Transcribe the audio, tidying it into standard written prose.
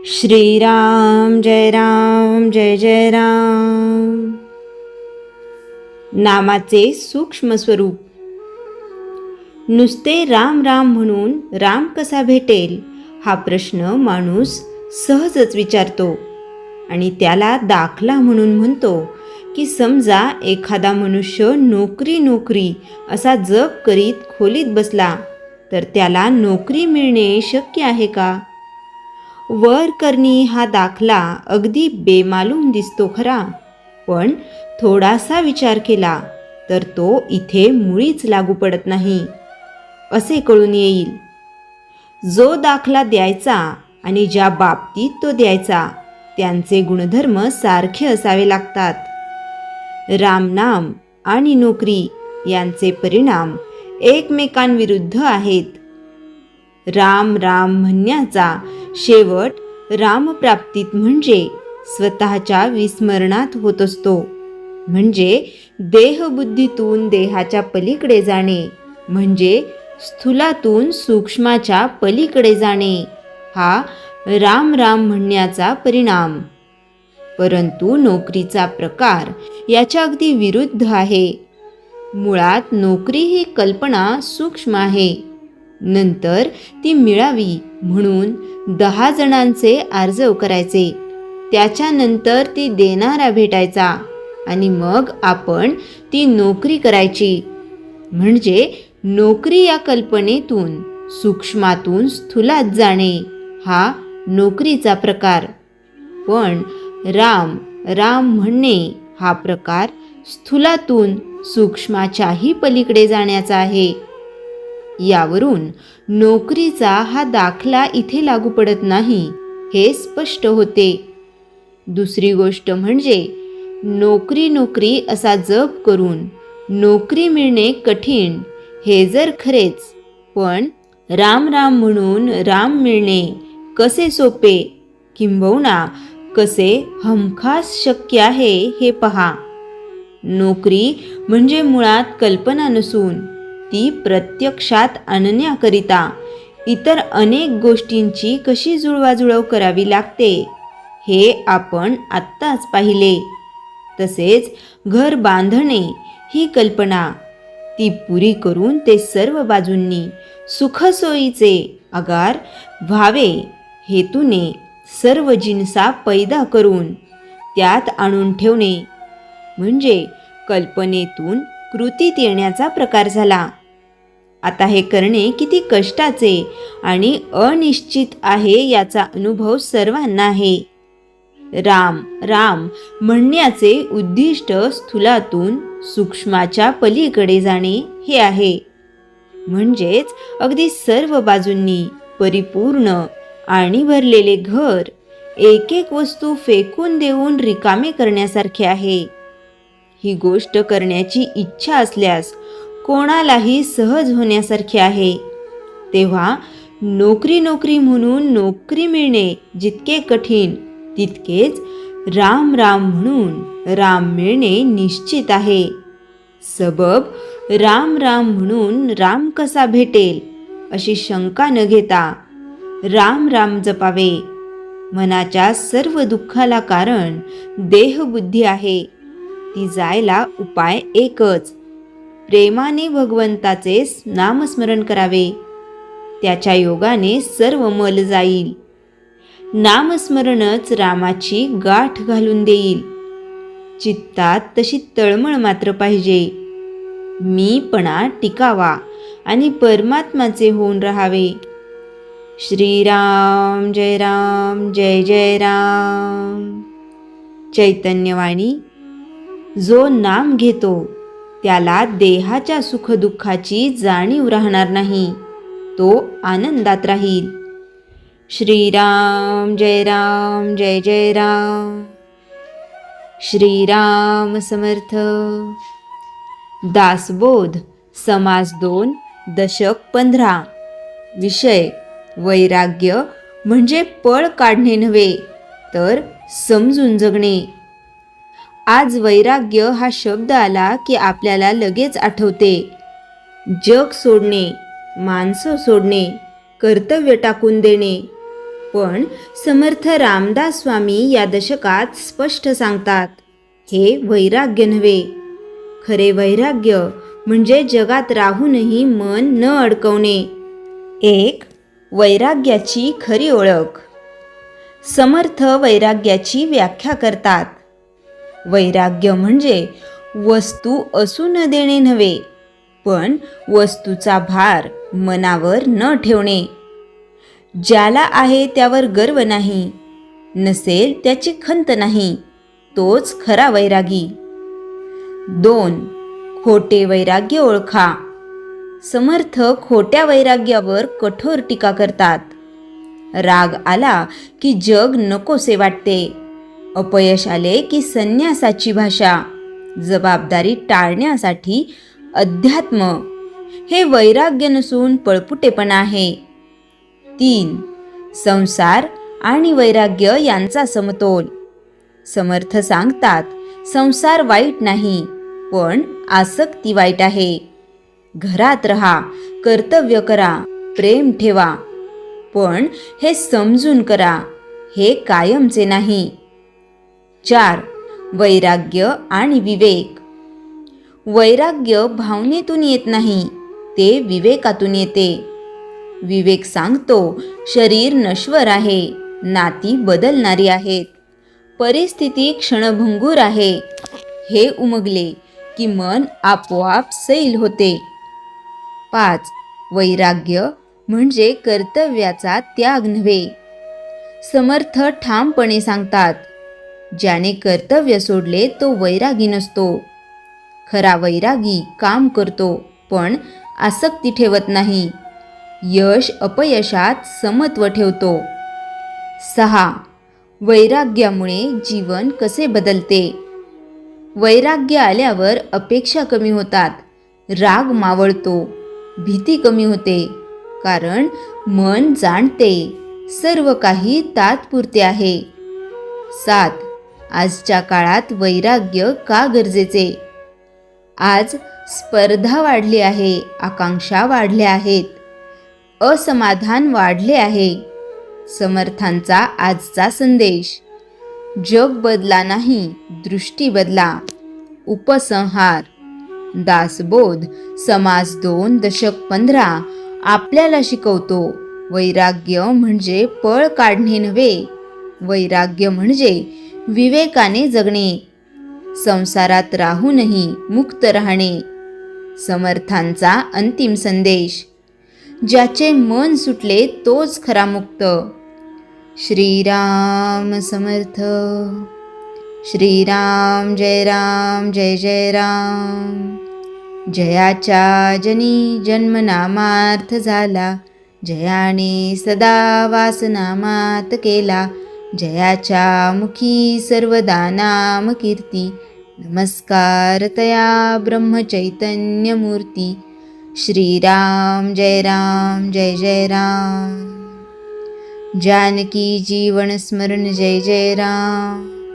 श्रीराम जय जय राम. नामाचे सूक्ष्म स्वरूप. नुसते राम राम म्हणून राम कसा भेटेल हा प्रश्न माणूस सहजच विचारतो आणि त्याला दाखला म्हणून म्हणतो की समजा एखादा मनुष्य नोकरी असा जप करीत खोलीत बसला तर त्याला नोकरी मिळणे शक्य आहे का? वर करणी हा दाखला अगदी बेमालूम दिसतो खरा, पण थोडासा विचार केला तर तो इथे मुळीच लागू पडत नाही असे कळून येईल. जो दाखला द्यायचा आणि ज्या बाबतीत तो द्यायचा त्यांचे गुणधर्म सारखे असावे लागतात. रामनाम आणि नोकरी यांचे परिणाम एकमेकांविरुद्ध आहेत. राम राम म्हणण्याचा शेवट रामप्राप्तीत म्हणजे स्वतःच्या विस्मरणात होत असतो. म्हणजे देहबुद्धीतून देहाच्या पलीकडे जाणे, म्हणजे स्थूलातून सूक्ष्माच्या पलीकडे जाणे हा राम राम म्हणण्याचा परिणाम. परंतु नोकरीचा प्रकार याच्या अगदी विरुद्ध आहे. मुळात नोकरी ही कल्पना सूक्ष्म आहे. नंतर ती मिळावी म्हणून 10 जणांचे आर्जव करायचे, त्याच्यानंतर ती देणारा भेटायचा आणि मग आपण ती नोकरी करायची. म्हणजे नोकरी या कल्पनेतून सूक्ष्मातून स्थूलात जाणे हा नोकरीचा प्रकार. पण राम राम म्हणणे हा प्रकार स्थूलातून सूक्ष्माच्याही पलीकडे जाण्याचा आहे. यावरून नोकरीचा हा दाखला इथे लागू पडत नाही हे स्पष्ट होते. दुसरी गोष्ट म्हणजे नोकरी असा जप करून नोकरी मिळणे कठीण हे जर खरेच, पण राम राम म्हणून राम मिळणे कसे सोपे किंबहुना कसे हमखास शक्य आहे हे पहा. नोकरी म्हणजे मुळात कल्पना नसून ती प्रत्यक्षात आणण्याकरिता इतर अनेक गोष्टींची कशी जुळवाजुळव करावी लागते हे आपण आत्ताच पाहिले. तसेच घर बांधणे ही कल्पना, ती पुरी करून ते सर्व बाजूंनी सुखसोयीचे आगार व्हावे हेतूने सर्व जिनसा पैदा करून त्यात आणून ठेवणे म्हणजे कल्पनेतून कृतीत येण्याचा प्रकार झाला. आता हे करणे किती कष्टाचे आणि अनिश्चित आहे याचा अनुभव सर्वांना आहे. राम राम म्हणण्याचे उद्दिष्ट स्थूलातून सूक्ष्माच्या पलीकडे जाणे हे आहे. म्हणजेच अगदी सर्व बाजूंनी परिपूर्ण आणि भरलेले घर एक एक वस्तू फेकून देऊन रिकामे करण्यासारखे आहे. ही गोष्ट करण्याची इच्छा असल्यास कोणालाही सहज होण्यासारखे आहे. तेव्हा नोकरी म्हणून नोकरी मिळणे जितके कठीण तितकेच राम राम म्हणून राम मिळणे निश्चित आहे. सबब राम राम म्हणून राम कसा भेटेल अशी शंका न घेता राम राम जपावे. मनाच्या सर्व दुःखाला कारण देहबुद्धी आहे. ती जायला उपाय एकच, प्रेमाने भगवंताचे नामस्मरण करावे. त्याच्या योगाने सर्व मल जाईल. नामस्मरणच रामाची गाठ घालून देईल. चित्तात तशी तळमळ मात्र पाहिजे. मीपणा टिकावा आणि परमात्माचे होऊन राहावे. श्रीराम जय जय राम. चैतन्यवाणी. जो नाम घेतो त्याला देहाच्या सुखदुःखाची जाणीव राहणार नाही, तो आनंदात राहील. श्रीराम जय जय राम. श्रीराम समर्थ. दासबोध समास 2 दशक 15. विषय वैराग्य म्हणजे पळ काढणे नव्हे तर समजून जगणे. आज वैराग्य हा शब्द आला की आपल्याला लगेच आठवते जग सोडणे, माणसं सोडणे, कर्तव्य टाकून देणे, पण समर्थ रामदास स्वामी या दशकात स्पष्ट सांगतात, हे वैराग्य नव्हे. खरे वैराग्य म्हणजे जगात राहूनही मन न अडकवणे. एक, वैराग्याची खरी ओळख. समर्थ वैराग्याची व्याख्या करतात. वैराग्य म्हणजे वस्तू असू न देणे नव्हे, पण वस्तूचा भार मनावर न ठेवणे. ज्याला आहे त्यावर गर्व नाही, नसेल त्याची खंत नाही, तोच खरा वैरागी. 2, खोटे वैराग्य ओळखा. समर्थ खोट्या वैराग्यावर कठोर टीका करतात. राग आला की जग नकोसे वाटते, अपयश आले की संन्यासाची भाषा, जबाबदारी टाळण्यासाठी अध्यात्म, हे वैराग्य नसून पळपुटेपणा आहे. 3, संसार आणि वैराग्य यांचा समतोल. समर्थ सांगतात, संसार वाईट नाही, पण आसक्ती वाईट आहे. घरात राहा, कर्तव्य करा, प्रेम ठेवा, पण हे समजून करा, हे कायमचे नाही. 4, वैराग्य आणि विवेक. वैराग्य भावनेतून येत नाही, ते विवेकातून येते. विवेक सांगतो, शरीर नश्वर आहे, नाती बदलणारी आहेत, परिस्थिती क्षणभंगूर आहे. हे उमगले की मन आपोआप सैल होते. 5, वैराग्य म्हणजे कर्तव्याचा त्याग नव्हे. समर्थ ठामपणे सांगतात, ज्याने कर्तव्य सोडले तो वैरागी नसतो. खरा वैरागी काम करतो, पण आसक्ती ठेवत नाही. यश अपयशात समत्व ठेवतो. 6, वैराग्यामुळे जीवन कसे बदलते. वैराग्य आल्यावर अपेक्षा कमी होतात, राग मावळतो, भीती कमी होते, कारण मन जाणते सर्व काही तात्पुरते आहे. 7, आजच्या काळात वैराग्य का गरजेचे. आज स्पर्धा वाढली आहे, आकांक्षा वाढल्या आहेत, असमाधान वाढले आहे. समर्थांचा आजचा संदेश, जग बदला नाही, दृष्टी बदला. उपसंहार. दासबोध समाज 2 दशक 15 आपल्याला शिकवतो, वैराग्य म्हणजे पळ काढणे नव्हे, वैराग्य म्हणजे विवेकाने जगणे, संसारात राहूनही मुक्त राहणे. समर्थांचा अंतिम संदेश, ज्याचे मन सुटले तोच खरा मुक्त. श्रीराम समर्थ. श्रीराम जय राम जय जय राम. जयाच्या जनी जन्मनामार्थ झाला, जयाने सदा वासनामात केला. जयाच्या मुखी सर्वदा नाम कीर्ती, नमस्कार तया ब्रह्मचैतन्य मूर्ती. श्रीराम जय राम जय जय राम. जानकी जीवन स्मरण जय जय राम.